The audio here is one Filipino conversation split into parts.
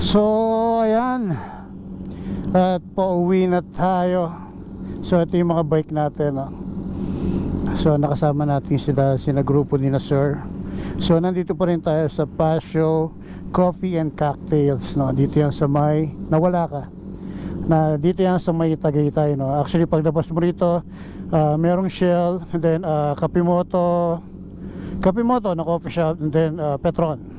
So ayan, at pauwi na tayo. So ito yung mga bike natin, no? So nakasama natin sina grupo ni na Sir. So nandito pa rin tayo sa Pasio Coffee and Cocktails, no? Dito yan sa may, nawala ka na, dito yan sa may Tagaytay, no? Actually paglabas mo rito, merong Shell, and then Kapimoto na coffee shop, and then Petron.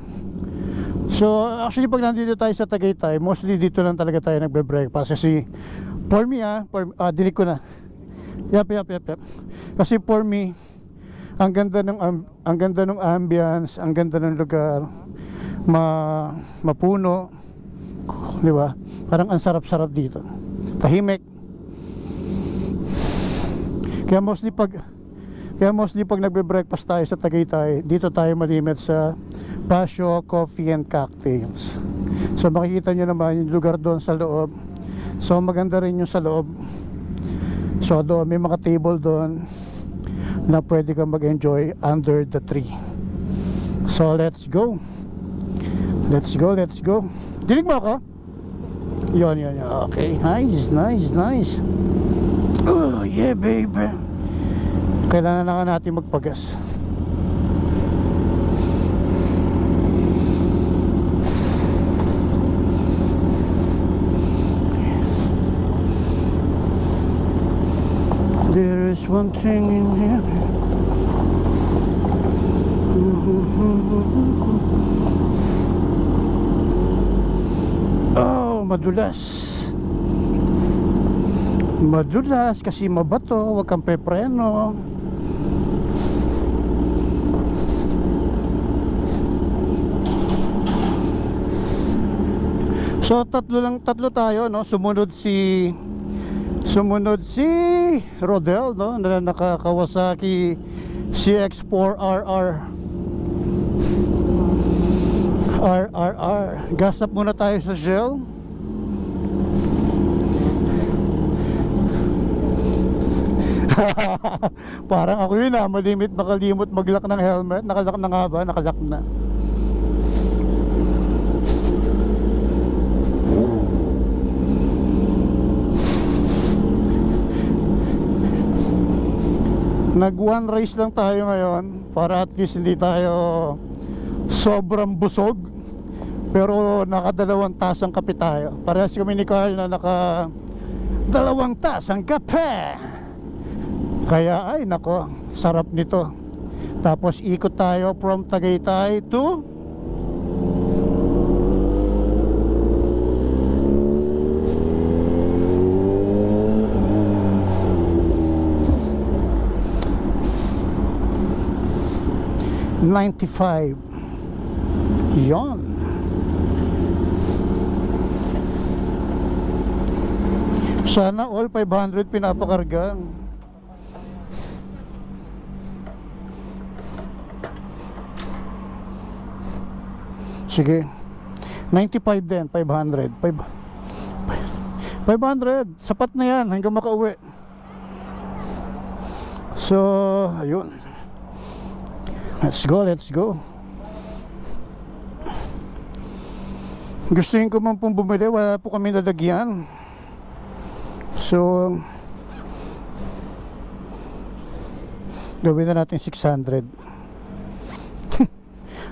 So actually pag nandito tayo sa Tagaytay, mostly dito lang talaga tayo nagbe-breakfast. Kasi for me, dinig ko na. Yep. Kasi for me, ang ganda ng ambience, ang ganda ng lugar, mapuno, di ba? Parang ang sarap-sarap dito. Tahimik. Kaya mostly pag nagbe-breakfast tayo sa Tagaytay, dito tayo malimit sa Pasio Coffee and Cocktails. So makikita nyo naman yung lugar doon sa loob. So maganda rin yung sa loob. So doon may mga table doon na pwede kang mag-enjoy under the tree. So let's go. Dinig mo ako? Yon. Okay, nice. Oh yeah baby. Kailangan na natin magpagas. There is one thing in here. Oh, madulas kasi mabato, wag kang pepreno. So tatlo tayo, no? Sumunod si Rodel, no? Na naka-Kawasaki CX-4RR. Gas up muna tayo sa Shell. Parang ako yun, nakalimot mag-lock ng helmet. Nakalock na nga ba? Nakalock na. Nag one race lang tayo ngayon para at least hindi tayo sobrang busog, pero naka2 tasang kape tayo. Parehas kami ni Carl na naka 2 tasang kape. Kaya ay nako, sarap nito. Tapos ikot tayo from Tagaytay to ₱95. Yon. Sana all 500 pinapakargan. Sige, 95 din, 500 sapat na yan hanggang makauwi. So ayun, let's go. Gustuin ko man pong bumili, wala po kami lalagyan. So gawin na natin 600.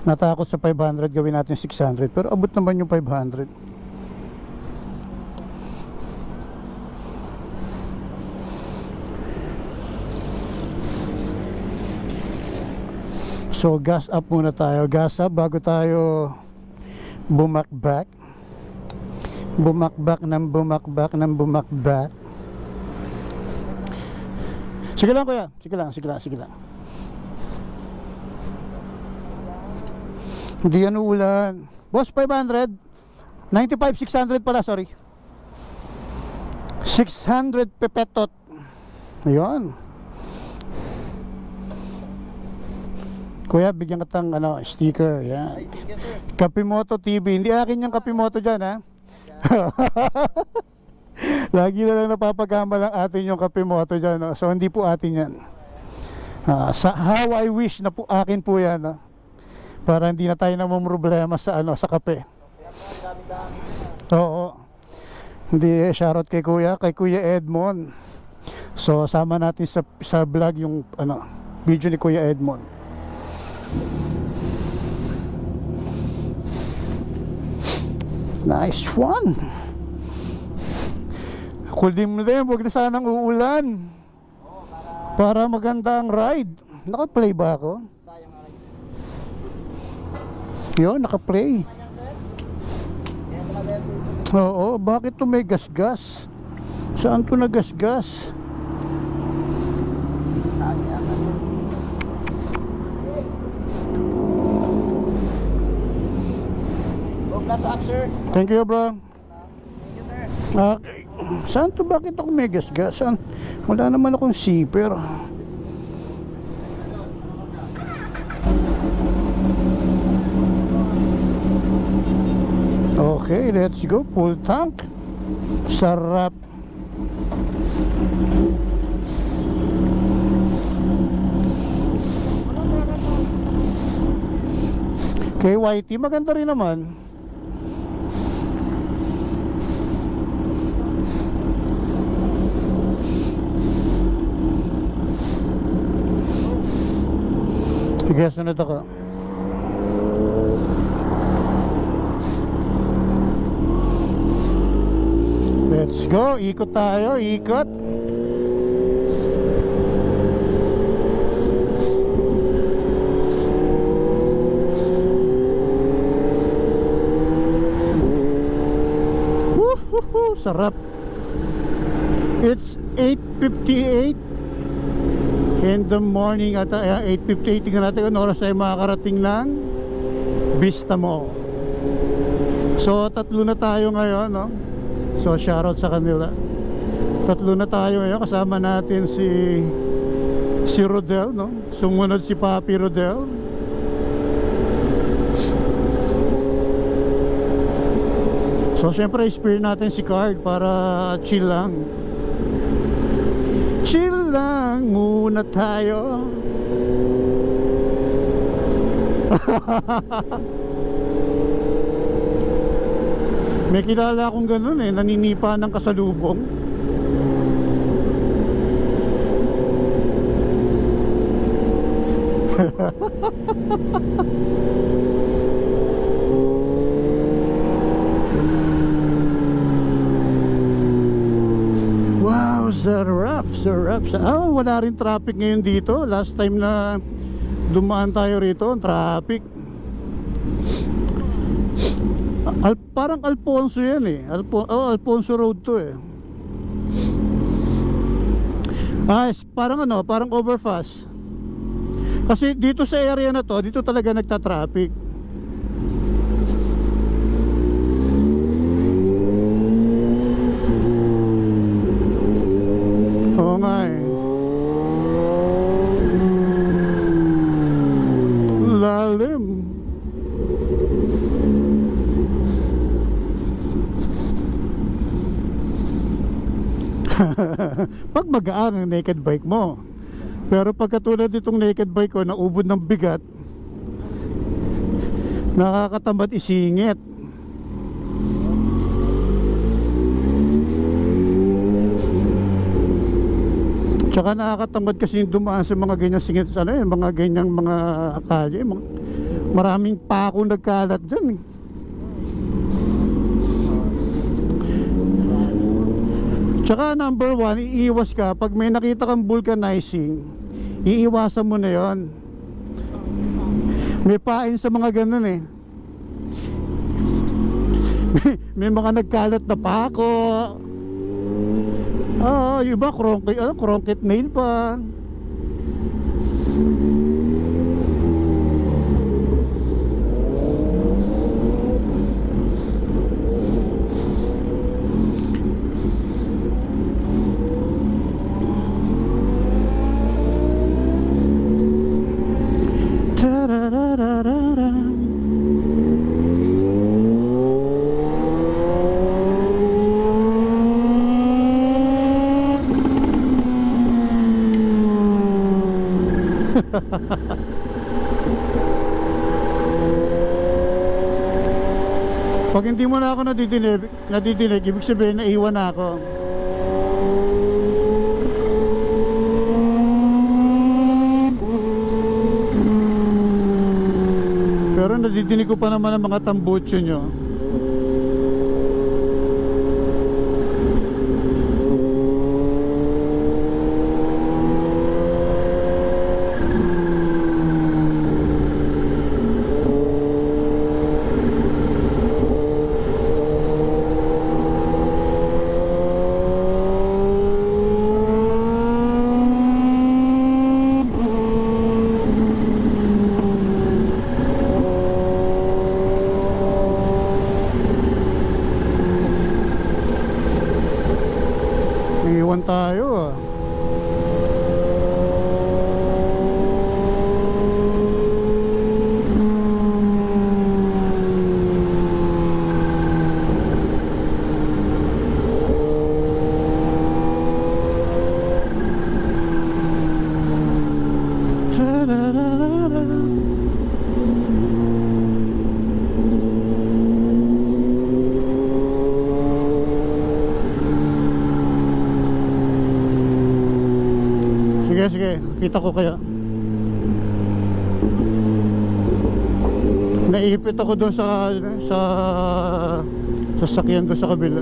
Natakot sa 500, gawin natin 600. Pero abot naman yung 500. So gas up muna tayo. Gas up bago tayo bumakbak. Bumakbak. Sige lang kuya. Sige lang. Hindi yan uulan. Boss, 500. 95, 600 pala, sorry. 600 pepetot. Ayun. Kuya, bigyan ka ng sticker. Yan. Kapimoto TV. Hindi akin yung Kapimoto dyan, ha? Lagi na lang napapagama lang atin yung Kapimoto dyan, no? So hindi po atin yan. Sa How I Wish na po akin po yan, no? Para hindi na tayo namumroblema sa sa kape. Oo. Hindi, shoutout kay Kuya Edmond. So sama natin sa vlog yung video ni Kuya Edmond. Nice one. Kulimlim, huwag na sanang uulan. Para maganda ang ride. Naka-play ba ako? Yun, naka-play. Oo, bakit to may gas-gas? Saan to nagasgas? Thank you, bro. Okay. Saan to? Bakit ako may gas-gas? Saan? Wala naman akong zipper. Okay, let's go. Full tank. Sarap. KYT, maganda rin naman. Guess na ito ka. Let's go, ikot tayo, ikot. Woohoo, sarap. It's 8:58 in the morning at 8:58. Tingnan natin kung oras ay makakarating ng Vista Mall. So tatlo na tayo ngayon, no? So shoutout sa kanila. Tatlo na tayo ngayon. Kasama natin si Rodel, no? Sumunod si Papi Rodel. So syempre spare natin si Card para chill lang. Chill lang muna tayo. May kilala akong ganun naninipa ng kasalubong. Wow, sarap. Wala rin traffic ngayon dito. Last time na dumaan tayo rito, traffic. Parang Alfonso yan Alfonso Road to parang overpass. Kasi dito sa area na to, dito talaga nagta-traffic. Oo nga lalim. Pag magaan ang naked bike mo, pero pagkatulad itong naked bike ko na ubod ng bigat, nakakatamad isingit. Tsaka nakakatamad kasi dumaan sa mga ganyang singit, mga ganyang mga kalye, maraming pako nagkalat dyan Tsaka number one, iiwas ka. Pag may nakita kang vulcanizing, iiwasan mo na yon. May pain sa mga ganun may mga nagkalat na pako. Yung iba cronkite nail pa. Pag hindi mo na ako nadidinig, ibig sabihin na iwan na ako. Pero nadidinig ko pa naman ang mga tambutso nyo. Iwan tayo ah. Sige, sige, kita ko kaya. Naipit ako doon sa sasakyan doon sa kabila.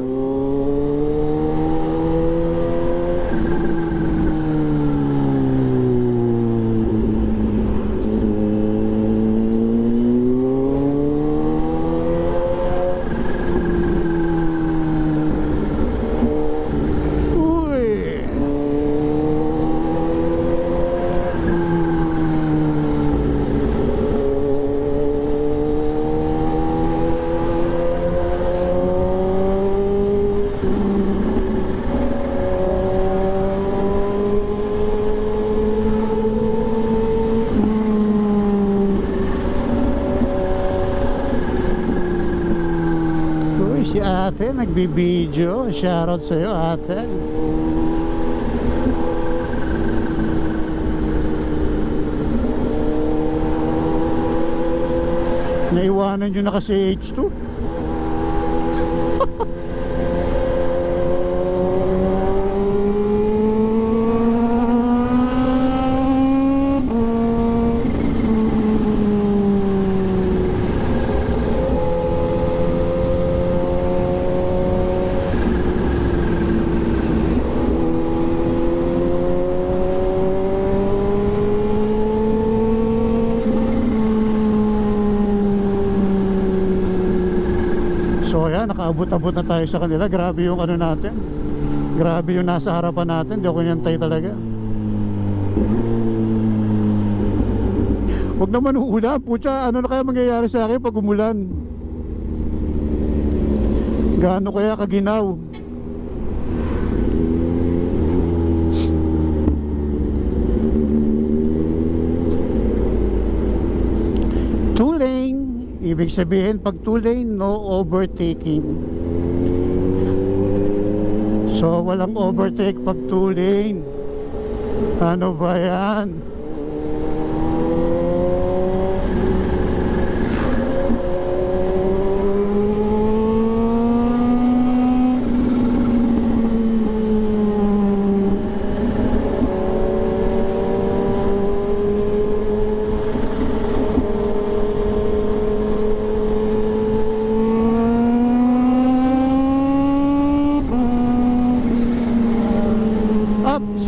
Si ate nagbibideo. Shoutout sa'yo ate. Naiwanan nyo na kasi H2. So ayan, nakaabot-abot na tayo sa kanila. Grabe yung ano natin. Grabe yung nasa harapan natin. Hindi ako niyantay talaga. Huwag naman uulan. Pucha, ano na kaya mangyayari sa akin pag umulan? Gaano kaya kaginaw? Two lane. Ibig sabihin, pag two lane, no overtaking. So, walang overtake pag two lane. Ano ba yan?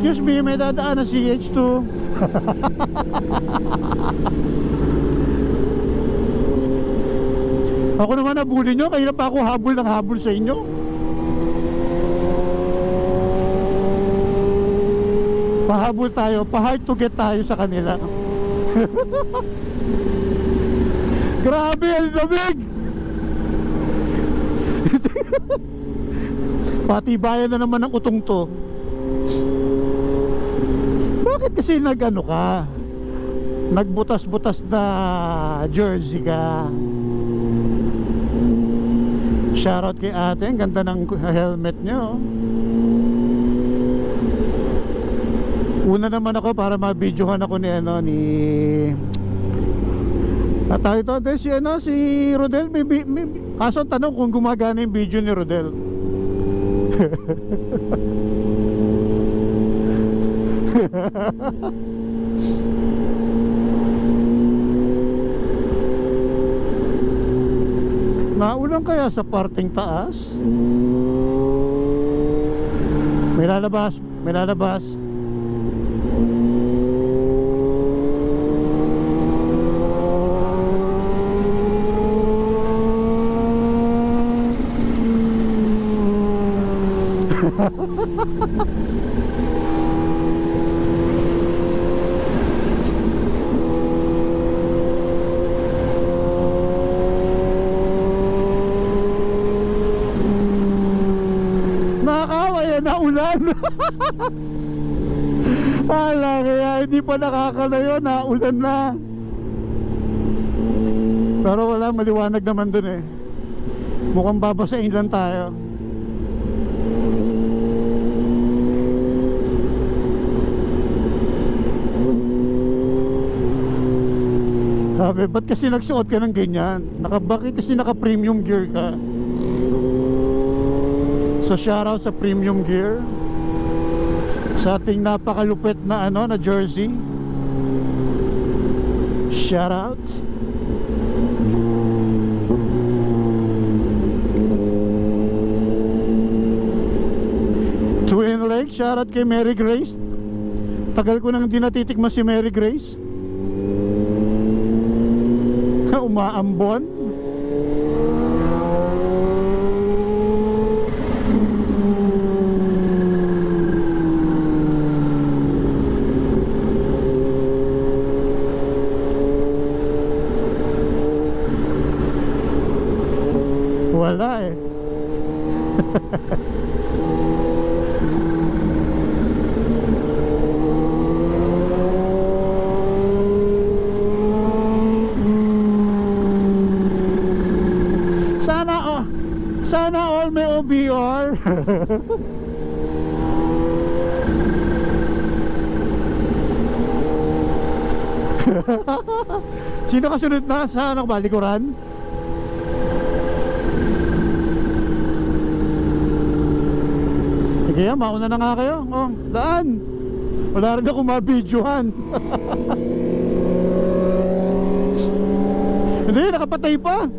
Excuse me, may dadaan na CH2. Ako naman nabulin nyo. Kaya pa ako habol ng habol sa inyo. Pahabol tayo. Pa-hard to get tayo sa kanila. Grabe, ang lamig. Patibayan na naman ng utong to. Bakit kasi nag-ano ka? Nagbutas-butas na jersey ka. Shoutout kay ate. Ang ganda ng helmet nyo. Una naman ako para ma-videohan ako ni At tayo to, si ano, si Rodel, kaso tanong kung gumagana yung video ni Rodel. Naulan kaya sa parting taas? May lalabas, may lalabas. Nakakawa yan, naulan. Ala, kaya hindi pa nakakalayo, naulan na. Pero wala, maliwanag naman dun eh. Mukhang babasain lang tayo. Sabi, ba't kasi nagsuot ka ng ganyan? Bakit kasi naka-premium gear ka? So shoutout sa premium gear, sa ating napakalupit na ano, na jersey. Shoutout. Twin Lake, shoutout kay Mary Grace. Tagal ko nang di natitikman si Mary Grace. Umaambon. Wala eh. Sana all may OBR. Sino kasunod na sa ano, balikuran? Sige, mauna na nga kayo. Oh, daan. Wala rin ako mabidyohan. Hindi, nakapatay pa.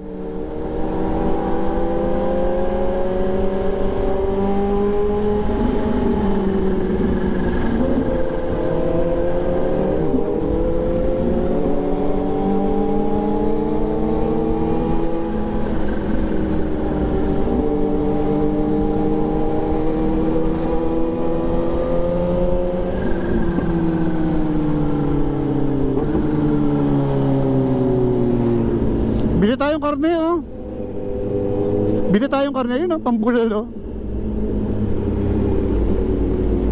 Bili tayong karne, oh. Bili tayong karne, yun, oh, pambulal, oh.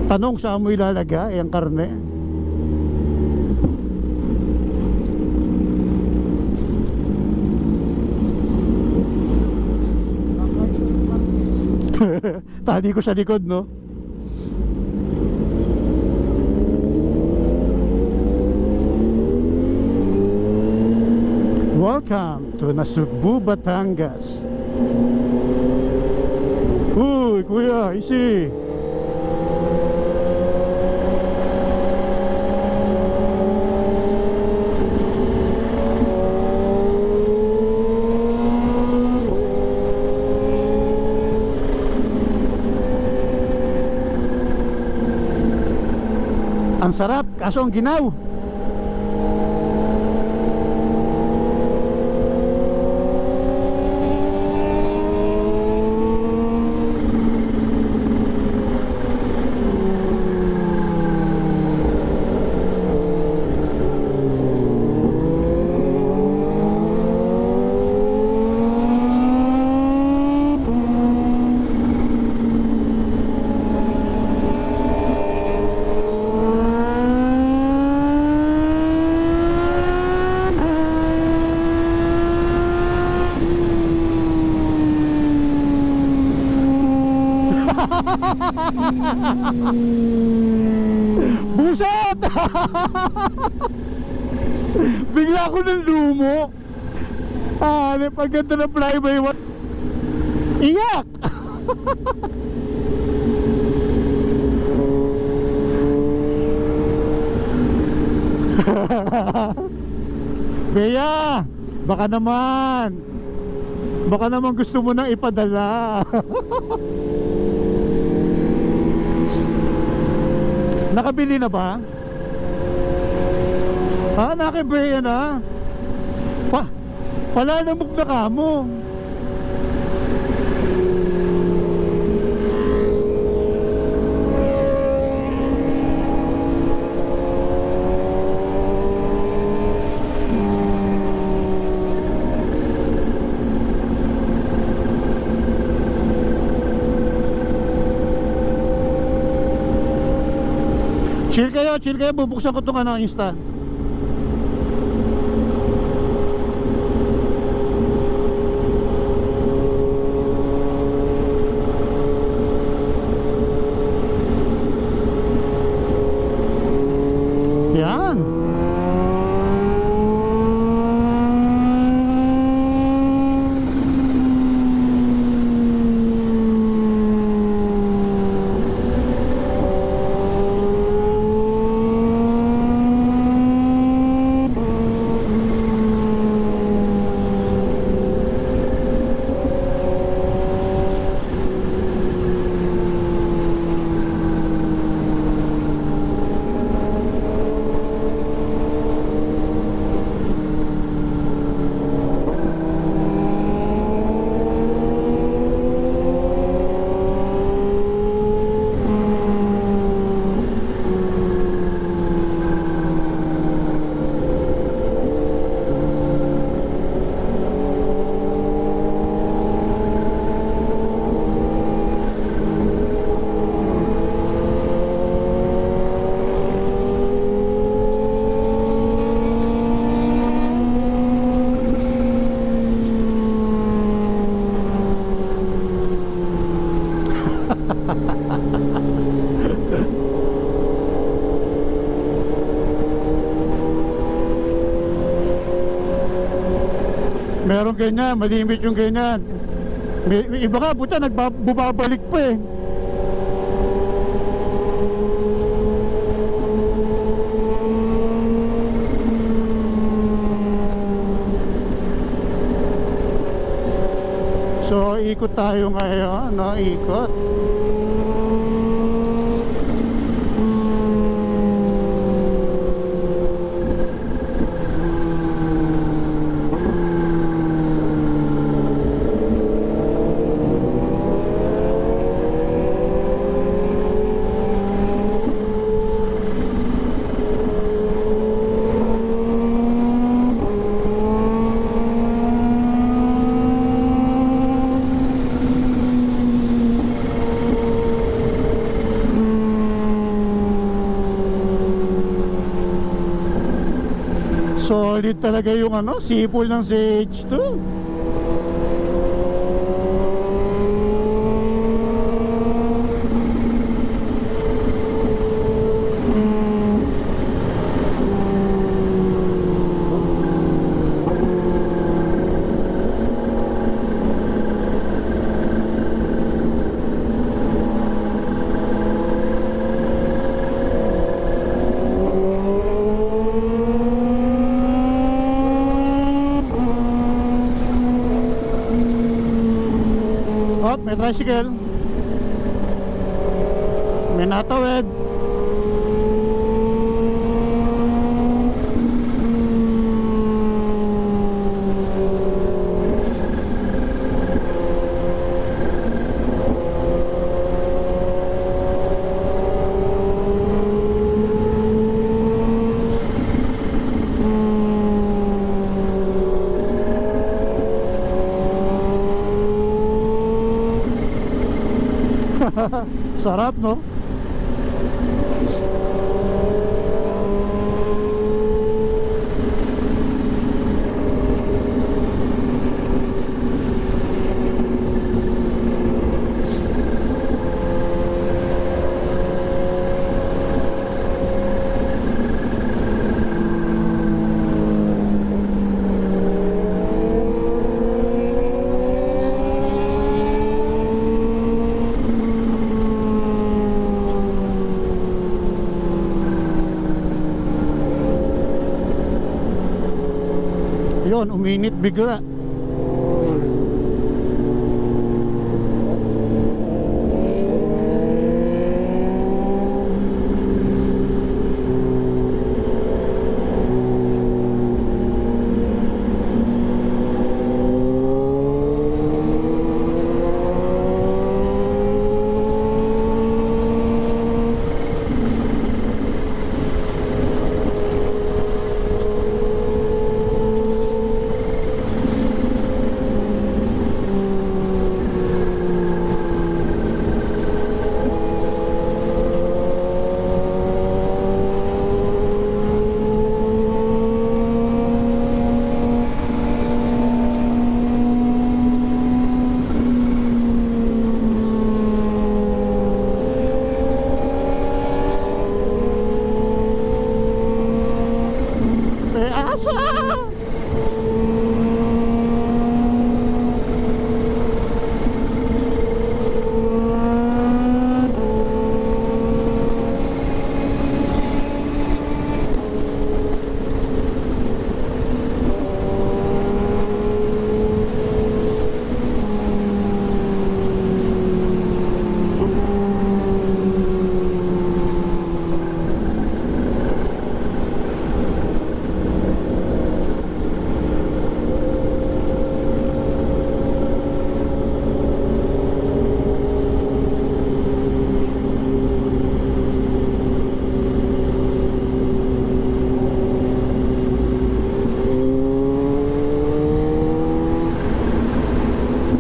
Tanong, saan mo ilalagay ang karne? Tali ko sa likod, no? Welcome to Nasugbu, Batangas. Uy, kuya, easy. Ang sarap, kaso ang ginaw. Buset! Bigla ako ng lumo. Ah, ano yung pagganda ng flyby? Iyak! Bea, baka naman gusto mo nang ipadala. Nakabili na ba? Ha, nakibaya na. Wala namog na kamo. Chill kayo, bubuksan ko itong ano, Insta. Yan. Meron ganyan, malimit yung ganyan. May iba ka, buta, bumabalik pa eh. So, ikot tayo ngayon, no? Ikot. Solid talaga yung ano, sipol ng CH2. Oh, may tricycle. May natawid. Sarap, no? Yun, uminit bigla.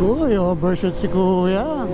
Uy, overshoot si kuya.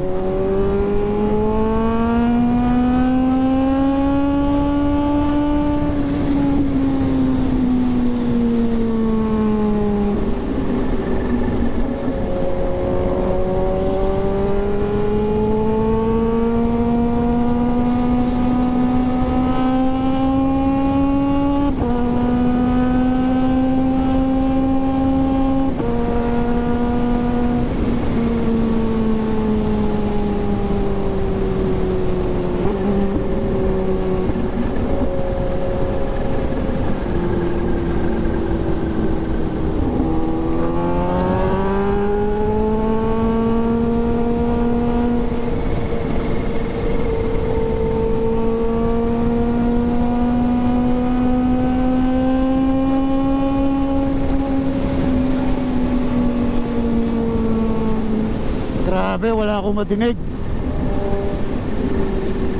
Grabe, wala akong madinig.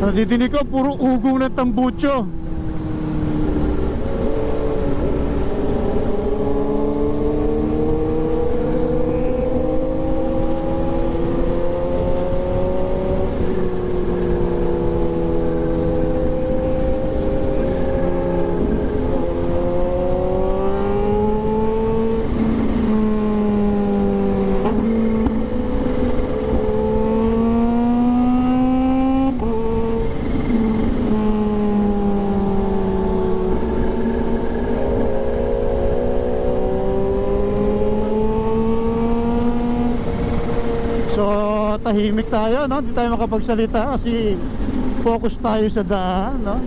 Nadidinig ko, puro ugong ng tambutso. Tahimik tayo, no? Hindi tayo makapagsalita kasi focus tayo sa daan, no?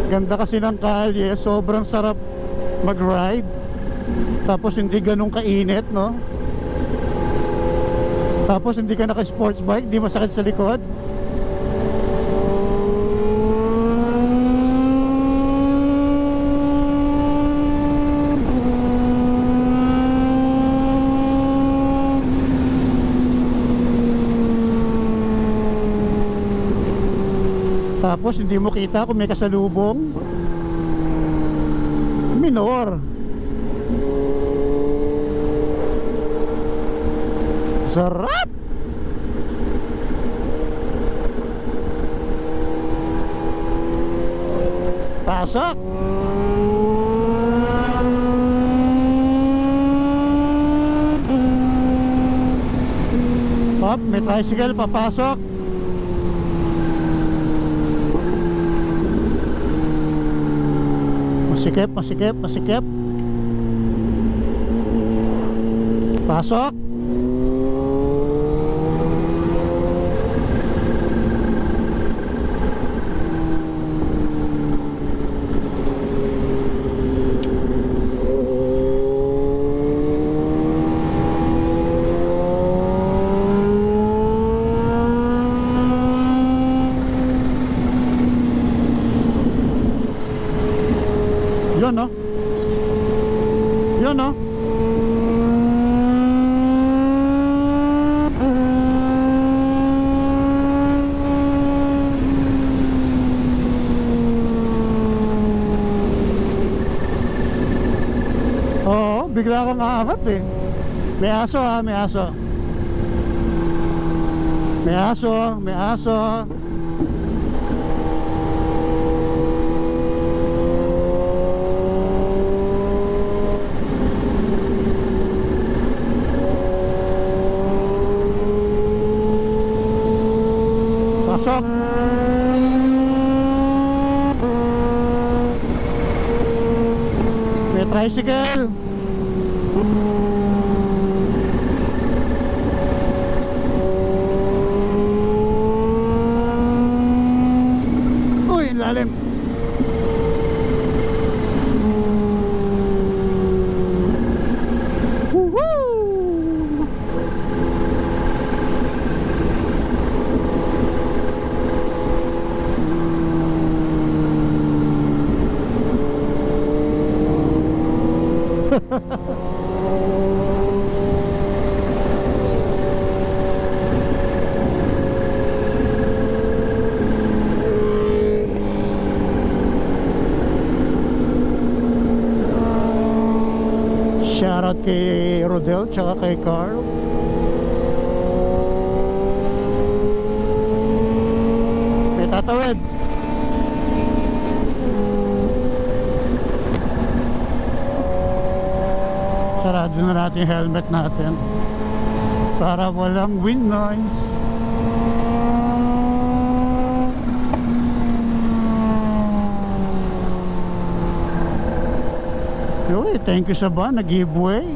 Ganda kasi ng kalye, sobrang sarap mag-ride. Tapos hindi ganun kainit, no? Tapos hindi ka naka-sports bike, hindi masakit sa likod. Tapos hindi mo kita kung may kasalubong. Minor. Sarap. Pasok. Hop, may tricycle papasok. Masikip, masikip, masikip. Pasok. kang aangat eh. May aso ha, may aso. May aso, may aso. Pasok. May tricycle. Uy, lalim. Woo! Shoutout kay Rodel tsaka kay Carl. May tatawid. Sarado na natin yung helmet natin para walang wind noise. Uy, thank you sa ba, nag-giveaway.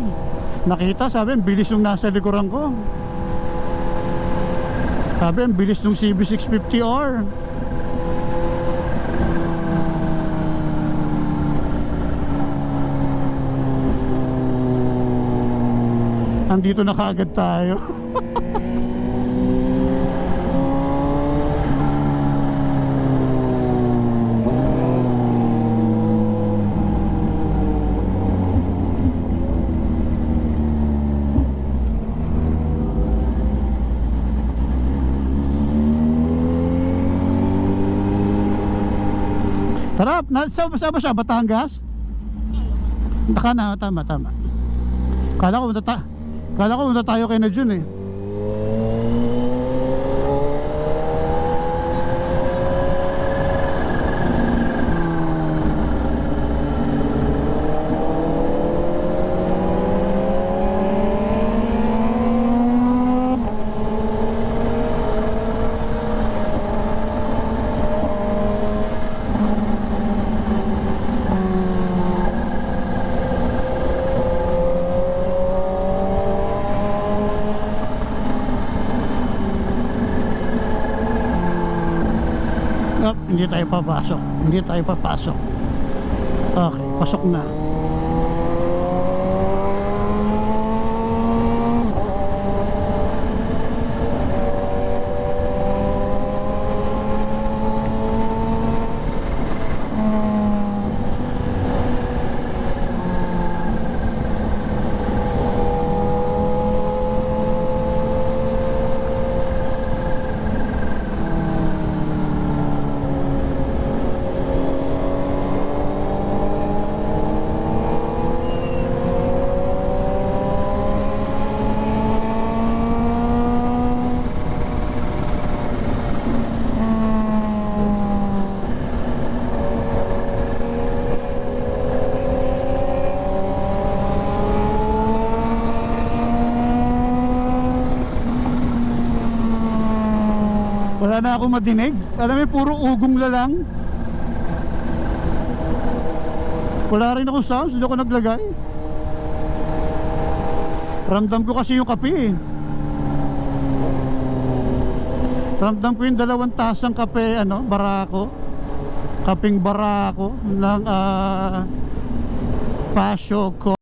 Nakita, sabi, ang bilis nung nasa likuran ko. Sabi, ang bilis nung CB650R. Andito na kaagad tayo. Tara, saan ba siya? Batangas? Baka na, tama. Kala ko punta tayo kay na Jun eh. Hindi tayo papasok. Okay, pasok na. Wala na ako madinig. Alam mo, puro ugong na lang. Wala rin akong sounds, hindi ako naglagay. Ramdam ko kasi yung kape eh. Ramdam ko yung 2 tasang kape, Barako. Kaping Barako ng Pasyo